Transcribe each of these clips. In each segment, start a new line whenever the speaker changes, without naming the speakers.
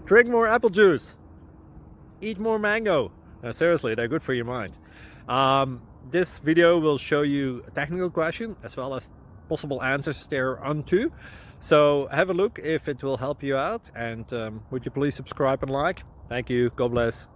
Drink more apple juice. Eat more mango. Seriously, they're good for your mind. This video will show you a technical question as well as possible answers thereunto. So have a look if it will help you out, and would you please subscribe and like? Thank you. God bless.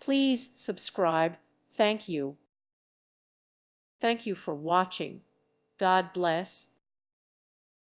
Please subscribe. Thank you. Thank you for watching. God bless.